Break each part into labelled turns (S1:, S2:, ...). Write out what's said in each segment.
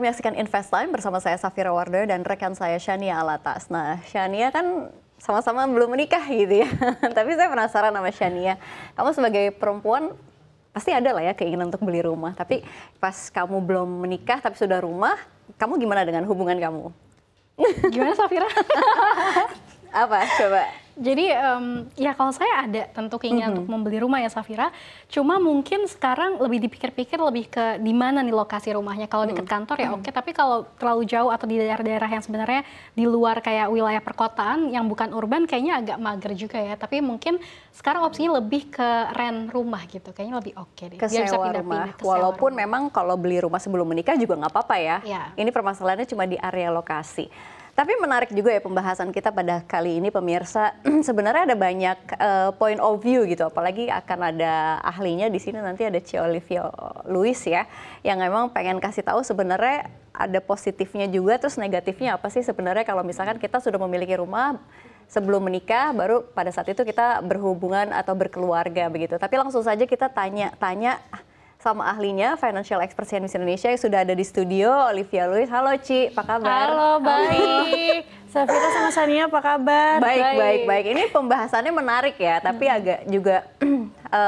S1: menyaksikan Invest Time bersama saya Safira Wardoyo dan rekan saya Shania Alatas. Nah, Shania kan sama-sama belum menikah gitu ya. Tapi saya penasaran sama Shania. Kamu sebagai perempuan pasti ada lah ya keinginan untuk beli rumah. Tapi pas kamu belum menikah tapi sudah rumah, kamu gimana dengan hubungan kamu?
S2: Gimana Safira?
S1: Apa? Coba.
S2: Jadi ya kalau saya ada tentu keinginan untuk membeli rumah ya Safira. Cuma mungkin sekarang lebih dipikir-pikir lebih ke di mana nih lokasi rumahnya. Kalau dekat kantor ya oke, tapi kalau terlalu jauh atau di daerah-daerah yang sebenarnya di luar kayak wilayah perkotaan yang bukan urban kayaknya agak mager juga ya. Tapi mungkin sekarang opsinya lebih ke rent rumah gitu. Kayaknya lebih oke deh.
S1: Ke sewa rumah. Walaupun memang kalau beli rumah sebelum menikah juga nggak apa-apa ya. Ini permasalahannya cuma di area lokasi. Tapi menarik juga ya pembahasan kita pada kali ini pemirsa. Sebenarnya ada banyak point of view gitu, apalagi akan ada ahlinya di sini nanti ada Ci Olivia Louis ya, yang memang pengen kasih tahu sebenarnya ada positifnya juga, terus negatifnya apa sih sebenarnya kalau misalkan kita sudah memiliki rumah sebelum menikah, baru pada saat itu kita berhubungan atau berkeluarga begitu. Tapi langsung saja kita tanya sama ahlinya, Financial Expert CNBC Indonesia yang sudah ada di studio, Olivia Louis. Halo Ci, apa kabar?
S3: Halo, baik. Safira sama Shania, apa kabar?
S1: Baik. Ini pembahasannya menarik ya, tapi agak juga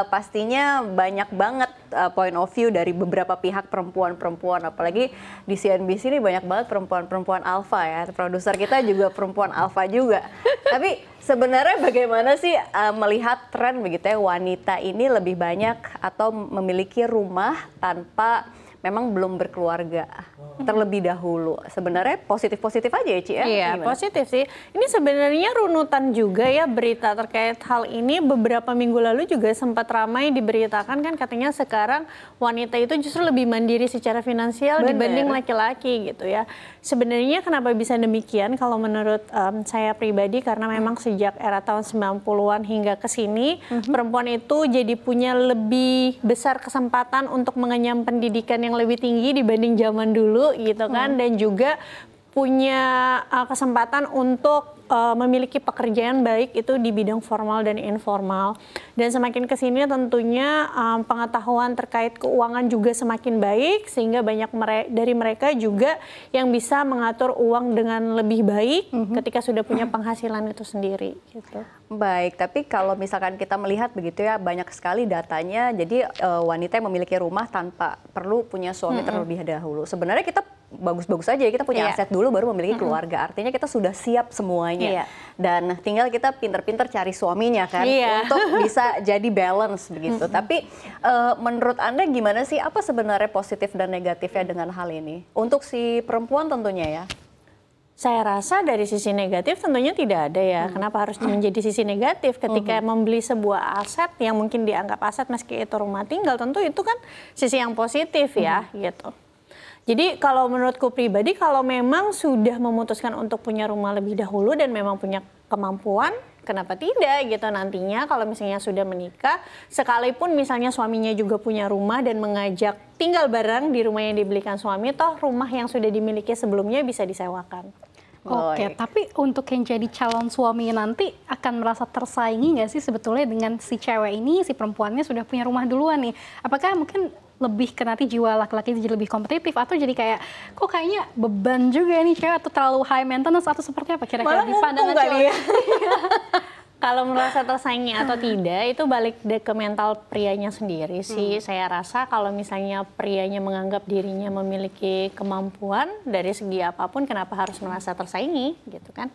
S1: pastinya banyak banget point of view dari beberapa pihak perempuan-perempuan. Apalagi di CNBC ini banyak banget perempuan-perempuan alfa ya. Produser kita juga perempuan alfa juga. Tapi sebenarnya bagaimana sih melihat tren begitu ya, wanita ini lebih banyak atau memiliki rumah tanpa memang belum berkeluarga terlebih dahulu. Sebenarnya positif-positif aja ya Ci ya?
S3: Iya, positif sih. Ini sebenarnya runutan juga ya berita terkait hal ini. Beberapa minggu lalu juga sempat ramai diberitakan kan katanya sekarang wanita itu justru lebih mandiri secara finansial dibanding laki-laki gitu ya. Sebenarnya kenapa bisa demikian kalau menurut saya pribadi, karena memang sejak era tahun 90-an hingga ke sini perempuan itu jadi punya lebih besar kesempatan untuk mengenyam pendidikan yang lebih tinggi dibanding zaman dulu gitu kan, dan juga punya kesempatan untuk memiliki pekerjaan baik itu di bidang formal dan informal. Dan semakin kesini tentunya pengetahuan terkait keuangan juga semakin baik, sehingga banyak dari mereka juga yang bisa mengatur uang dengan lebih baik ketika sudah punya penghasilan itu sendiri gitu.
S1: Baik, tapi kalau misalkan kita melihat begitu ya, banyak sekali datanya, jadi wanita yang memiliki rumah tanpa perlu punya suami terlebih dahulu. Sebenarnya kita bagus-bagus aja ya, kita punya aset dulu baru memiliki keluarga. Artinya kita sudah siap semuanya. Dan tinggal kita pinter-pinter cari suaminya kan untuk bisa jadi balance begitu. Tapi menurut Anda gimana sih, apa sebenarnya positif dan negatifnya dengan hal ini? Untuk si perempuan tentunya ya.
S3: Saya rasa dari sisi negatif tentunya tidak ada ya. Kenapa harus menjadi sisi negatif ketika membeli sebuah aset yang mungkin dianggap aset meski itu rumah tinggal, tentu itu kan sisi yang positif ya gitu. Jadi kalau menurutku pribadi, kalau memang sudah memutuskan untuk punya rumah lebih dahulu dan memang punya kemampuan, kenapa tidak gitu nantinya kalau misalnya sudah menikah, sekalipun misalnya suaminya juga punya rumah dan mengajak tinggal bareng di rumah yang dibelikan suami, toh rumah yang sudah dimiliki sebelumnya bisa disewakan.
S2: Oke, tapi untuk yang jadi calon suami nanti akan merasa tersaingi nggak sih sebetulnya dengan si cewek ini, si perempuannya sudah punya rumah duluan nih? Apakah mungkin lebih ke nanti jiwa laki-laki jadi lebih kompetitif, atau jadi kayak kok kayaknya beban juga nih cewek, atau terlalu high maintenance, atau seperti apa kira-kira di pandangan cewek?
S3: Kalau merasa tersaingi atau tidak itu balik ke mental prianya sendiri sih. Saya rasa kalau misalnya prianya menganggap dirinya memiliki kemampuan dari segi apapun, kenapa harus merasa tersaingi gitu kan?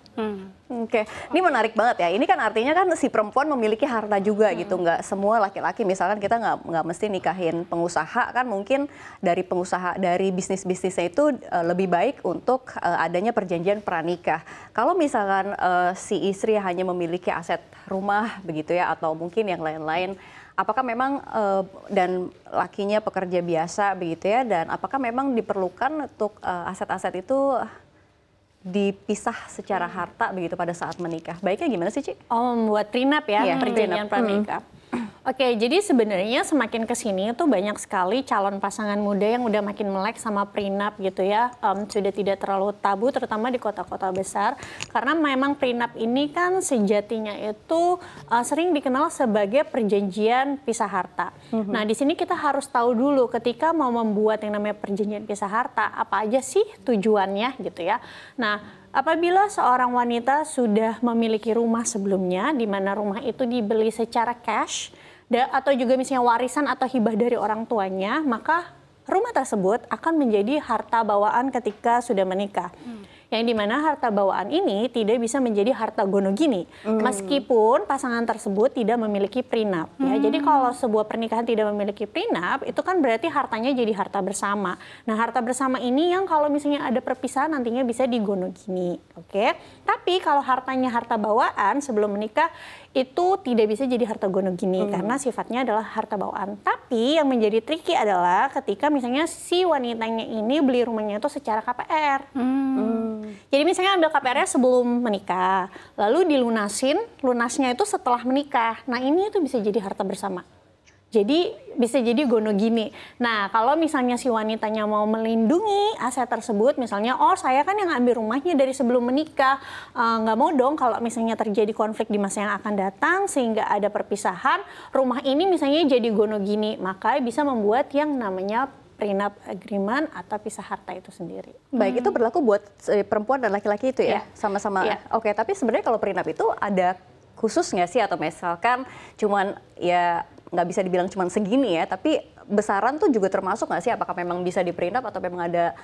S1: Oke, ini menarik banget ya. Ini kan artinya kan si perempuan memiliki harta juga gitu. Nggak semua laki-laki, misalkan kita nggak mesti nikahin pengusaha kan, mungkin dari pengusaha, dari bisnisnya itu lebih baik untuk adanya perjanjian pranikah. Kalau misalkan si istri hanya memiliki aset rumah begitu ya, atau mungkin yang lain-lain, apakah memang dan lakinya pekerja biasa begitu ya, dan apakah memang diperlukan untuk aset-aset itu dipisah secara harta begitu pada saat menikah? Baiknya gimana sih Ci?
S3: Oh, membuat prenup ya, perjanjian pranikah. Oke, jadi sebenarnya semakin kesini tuh banyak sekali calon pasangan muda yang udah makin melek sama prenup gitu ya. Sudah tidak terlalu tabu, terutama di kota-kota besar. Karena memang prenup ini kan sejatinya itu sering dikenal sebagai perjanjian pisah harta. Nah, di sini kita harus tahu dulu ketika mau membuat yang namanya perjanjian pisah harta, apa aja sih tujuannya gitu ya. Nah, apabila seorang wanita sudah memiliki rumah sebelumnya, di mana rumah itu dibeli secara cash, atau juga misalnya warisan atau hibah dari orang tuanya, maka rumah tersebut akan menjadi harta bawaan ketika sudah menikah. Yang dimana harta bawaan ini tidak bisa menjadi harta gonogini, meskipun pasangan tersebut tidak memiliki prenup. Ya, jadi kalau sebuah pernikahan tidak memiliki prenup, itu kan berarti hartanya jadi harta bersama. Nah, harta bersama ini yang kalau misalnya ada perpisahan nantinya bisa digonogini, oke? Tapi kalau hartanya harta bawaan sebelum menikah, itu tidak bisa jadi harta gonogini karena sifatnya adalah harta bawaan. Tapi yang menjadi tricky adalah ketika misalnya si wanitanya ini beli rumahnya itu secara KPR. Jadi misalnya ambil KPR-nya sebelum menikah, lalu dilunasin, lunasnya itu setelah menikah. Nah, ini itu bisa jadi harta bersama. Jadi bisa jadi gonogini. Nah, kalau misalnya si wanitanya mau melindungi aset tersebut, misalnya, oh saya kan yang ambil rumahnya dari sebelum menikah, nggak mau dong kalau misalnya terjadi konflik di masa yang akan datang sehingga ada perpisahan, rumah ini misalnya jadi gonogini, maka bisa membuat yang namanya prenup agreement atau pisah harta itu sendiri.
S1: Baik, itu berlaku buat perempuan dan laki-laki itu ya? Sama-sama. Oke, tapi sebenarnya kalau prenup itu ada khusus nggak sih? Atau misalkan cuman ya nggak bisa dibilang cuman segini ya, tapi besaran tuh juga termasuk nggak sih? Apakah memang bisa di prenup atau memang ada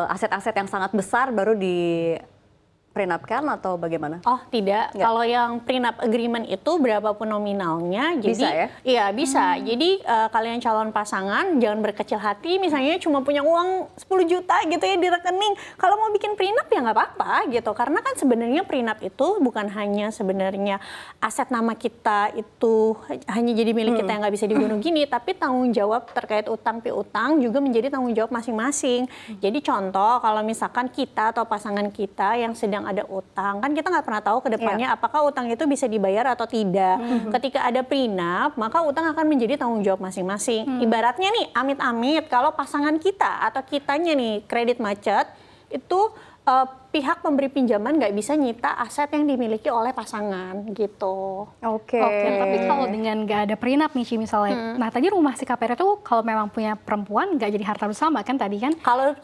S1: aset-aset yang sangat besar baru di prenupkan atau bagaimana? Oh,
S3: tidak. Kalau yang prenup agreement itu berapapun nominalnya, jadi
S1: bisa ya?
S3: Iya, bisa. Jadi kalian calon pasangan jangan berkecil hati, misalnya cuma punya uang 10 juta gitu ya di rekening. Kalau mau bikin prenup ya nggak apa-apa gitu. Karena kan sebenarnya prenup itu bukan hanya sebenarnya aset nama kita itu hanya jadi milik kita yang nggak bisa dibunuh gini, tapi tanggung jawab terkait utang piutang juga menjadi tanggung jawab masing-masing. Jadi contoh kalau misalkan kita atau pasangan kita yang sedang ada utang, kan kita nggak pernah tahu ke depannya apakah utang itu bisa dibayar atau tidak. Ketika ada prenup, maka utang akan menjadi tanggung jawab masing-masing. Ibaratnya nih, amit-amit kalau pasangan kita atau kitanya nih kredit macet, itu pihak pemberi pinjaman nggak bisa nyita aset yang dimiliki oleh pasangan gitu.
S2: Oke, tapi kalau dengan nggak ada prenup nih Ci misalnya, nah tadi rumah si KPR itu kalau memang punya perempuan nggak jadi harta bersama kan tadi kan?
S3: Kalau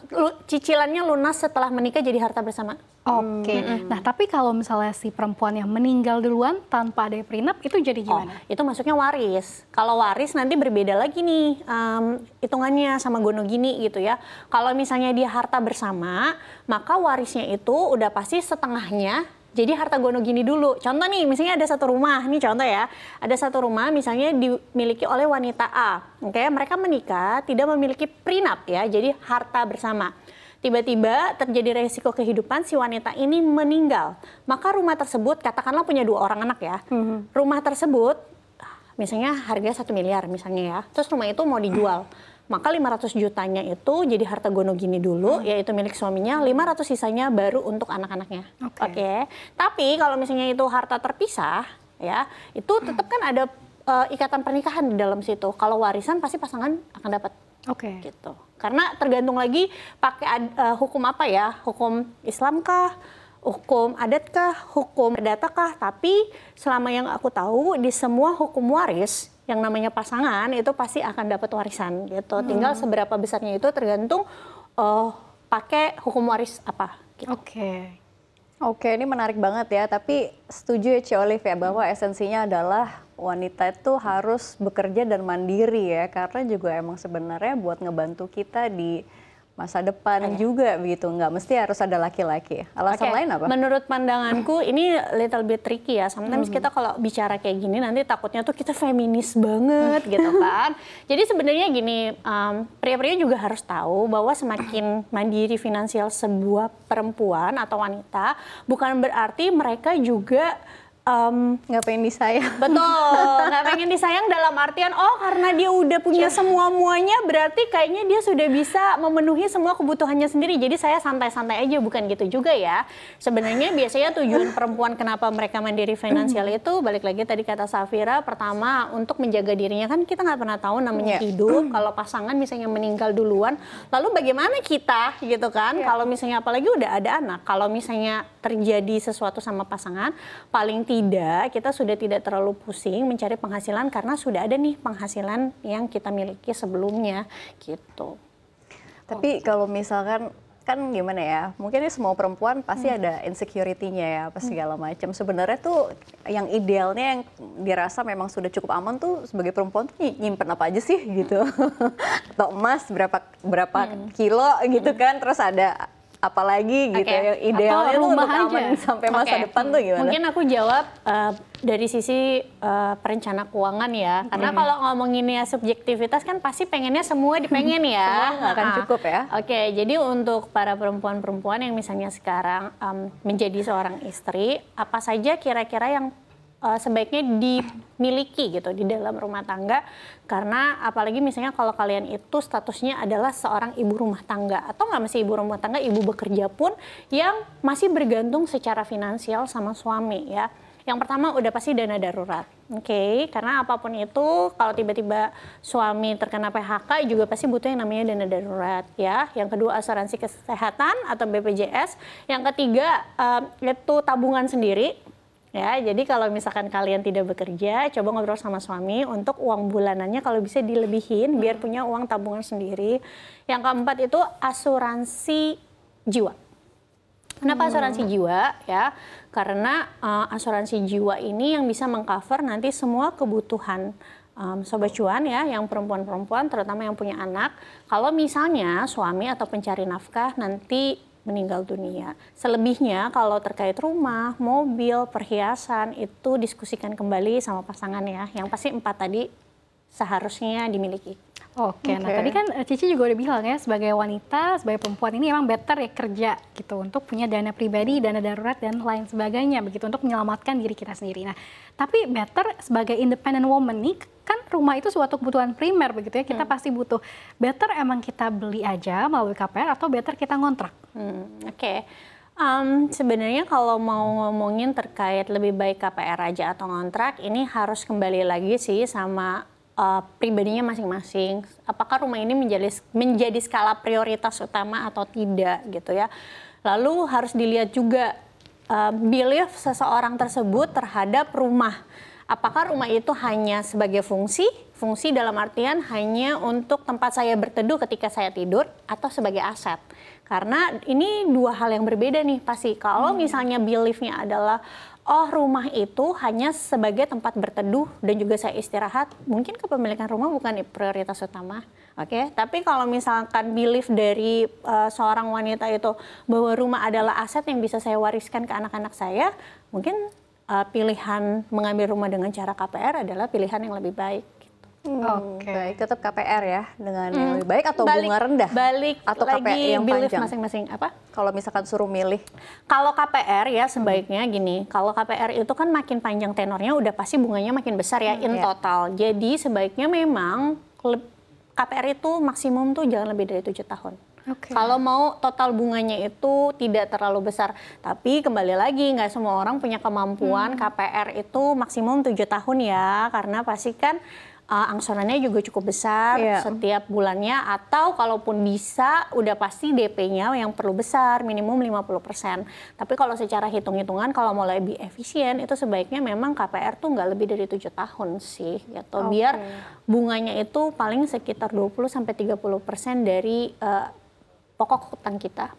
S3: cicilannya lunas setelah menikah jadi harta bersama.
S2: Oke, nah tapi kalau misalnya si perempuan yang meninggal duluan tanpa ada prenup itu jadi gimana?
S3: Itu masuknya waris. Kalau waris nanti berbeda lagi nih hitungannya sama gonogini gitu ya. Kalau misalnya dia harta bersama, maka warisnya itu udah pasti setengahnya jadi harta gonogini dulu. Contoh nih, misalnya ada satu rumah, nih contoh ya, ada satu rumah misalnya dimiliki oleh wanita A. Oke, mereka menikah tidak memiliki prenup ya, jadi harta bersama. Tiba-tiba terjadi resiko kehidupan, si wanita ini meninggal. Maka rumah tersebut, katakanlah punya 2 orang anak ya. Rumah tersebut, misalnya harganya 1 miliar misalnya ya. Terus rumah itu mau dijual. Maka 500 jutanya itu jadi harta gonogini dulu, yaitu milik suaminya. 500 sisanya baru untuk anak-anaknya. Oke. Tapi kalau misalnya itu harta terpisah, ya itu tetap kan ada ikatan pernikahan di dalam situ. Kalau warisan pasti pasangan akan dapat. Gitu. Karena tergantung lagi pakai hukum apa ya, hukum Islam kah, hukum adat kah, hukum perdata kah. Tapi selama yang aku tahu di semua hukum waris yang namanya pasangan itu pasti akan dapat warisan gitu. Tinggal seberapa besarnya itu tergantung pakai hukum waris apa. Gitu.
S1: Oke, ini menarik banget ya. Tapi setuju ya Ci Olive ya bahwa esensinya adalah wanita itu harus bekerja dan mandiri ya, karena juga emang sebenarnya buat ngebantu kita di masa depan juga begitu, nggak mesti harus ada laki-laki. Alasan lain apa?
S3: Menurut pandanganku ini little bit tricky ya. Sometimes kita kalau bicara kayak gini nanti takutnya tuh kita feminis banget gitu kan. Jadi sebenarnya gini, pria-pria juga harus tahu bahwa semakin mandiri finansial sebuah perempuan atau wanita bukan berarti mereka juga
S1: nggak pengen disayang.
S3: Betul, nggak pengen disayang dalam artian karena dia udah punya semua-muanya berarti kayaknya dia sudah bisa memenuhi semua kebutuhannya sendiri. Jadi saya santai-santai aja, bukan gitu juga ya. Sebenarnya biasanya tujuan perempuan kenapa mereka mandiri finansial itu balik lagi tadi kata Safira, pertama untuk menjaga dirinya, kan kita nggak pernah tahu namanya hidup. Kalau pasangan misalnya meninggal duluan, lalu bagaimana kita gitu kan? Kalau misalnya apalagi udah ada anak, kalau misalnya terjadi sesuatu sama pasangan, paling tidak kita sudah tidak terlalu pusing mencari penghasilan karena sudah ada nih penghasilan yang kita miliki sebelumnya gitu.
S1: Tapi kalau misalkan kan gimana ya, mungkin ini semua perempuan pasti ada insecurity-nya ya, apa segala macam. Sebenarnya tuh yang idealnya yang dirasa memang sudah cukup aman tuh sebagai perempuan tuh nyimpen apa aja sih gitu. Atau emas berapa kilo gitu kan, terus ada apalagi gitu yang idealnya tuh untuk aman sampai masa depan tuh gimana?
S3: Mungkin aku jawab dari sisi perencana keuangan ya, karena kalau ngomonginnya subjektivitas kan pasti pengennya semua dipengen ya.
S1: Nggak akan cukup ya.
S3: Jadi untuk para perempuan-perempuan yang misalnya sekarang menjadi seorang istri, apa saja kira-kira yang sebaiknya dimiliki gitu di dalam rumah tangga, karena apalagi misalnya kalau kalian itu statusnya adalah seorang ibu rumah tangga atau nggak mesti ibu rumah tangga, ibu bekerja pun yang masih bergantung secara finansial sama suami ya. Yang pertama udah pasti dana darurat, karena apapun itu kalau tiba-tiba suami terkena PHK juga pasti butuh yang namanya dana darurat ya. Yang kedua asuransi kesehatan atau BPJS, yang ketiga itu tabungan sendiri. Ya, jadi kalau misalkan kalian tidak bekerja, coba ngobrol sama suami untuk uang bulanannya kalau bisa dilebihin biar punya uang tabungan sendiri. Yang keempat itu asuransi jiwa. Kenapa asuransi jiwa? Ya, karena asuransi jiwa ini yang bisa mengcover nanti semua kebutuhan Sobat Cuan ya, yang perempuan-perempuan terutama yang punya anak. Kalau misalnya suami atau pencari nafkah nanti meninggal dunia. Selebihnya kalau terkait rumah, mobil, perhiasan itu diskusikan kembali sama pasangan ya. Yang pasti 4 tadi seharusnya dimiliki.
S2: Oke, nah tadi kan Cici juga udah bilang ya, sebagai wanita, sebagai perempuan ini emang better ya kerja gitu untuk punya dana pribadi, dana darurat dan lain sebagainya begitu untuk menyelamatkan diri kita sendiri. Nah, tapi better sebagai independent woman nih, kan rumah itu suatu kebutuhan primer begitu ya, kita pasti butuh. Better emang kita beli aja melalui KPR atau better kita ngontrak?
S3: Sebenarnya kalau mau ngomongin terkait lebih baik KPR aja atau ngontrak, ini harus kembali lagi sih sama pribadinya masing-masing. Apakah rumah ini menjadi skala prioritas utama atau tidak gitu ya. Lalu harus dilihat juga belief seseorang tersebut terhadap rumah. Apakah rumah itu hanya sebagai fungsi dalam artian hanya untuk tempat saya berteduh ketika saya tidur atau sebagai aset. Karena ini dua hal yang berbeda nih pasti. Kalau misalnya beliefnya adalah rumah itu hanya sebagai tempat berteduh dan juga saya istirahat, mungkin kepemilikan rumah bukan prioritas utama. Tapi kalau misalkan belief dari seorang wanita itu bahwa rumah adalah aset yang bisa saya wariskan ke anak-anak saya, mungkin pilihan mengambil rumah dengan cara KPR adalah pilihan yang lebih baik.
S1: Baik, tetap KPR ya dengan yang lebih baik atau bunga rendah? Atau KPR yang panjang?
S3: Masing-masing apa?
S1: Kalau misalkan suruh milih?
S3: Kalau KPR ya sebaiknya gini, kalau KPR itu kan makin panjang tenornya udah pasti bunganya makin besar ya in total. Jadi sebaiknya memang KPR itu maksimum tuh jangan lebih dari 7 tahun. Kalau mau total bunganya itu tidak terlalu besar. Tapi kembali lagi nggak semua orang punya kemampuan KPR itu maksimum 7 tahun ya. Karena pasti kan angsurannya juga cukup besar setiap bulannya, atau kalaupun bisa udah pasti DP-nya yang perlu besar minimum 50%. Tapi kalau secara hitung-hitungan kalau mau lebih efisien itu sebaiknya memang KPR tuh nggak lebih dari 7 tahun sih gitu. Biar bunganya itu paling sekitar 20-30% dari pokok hutang kita.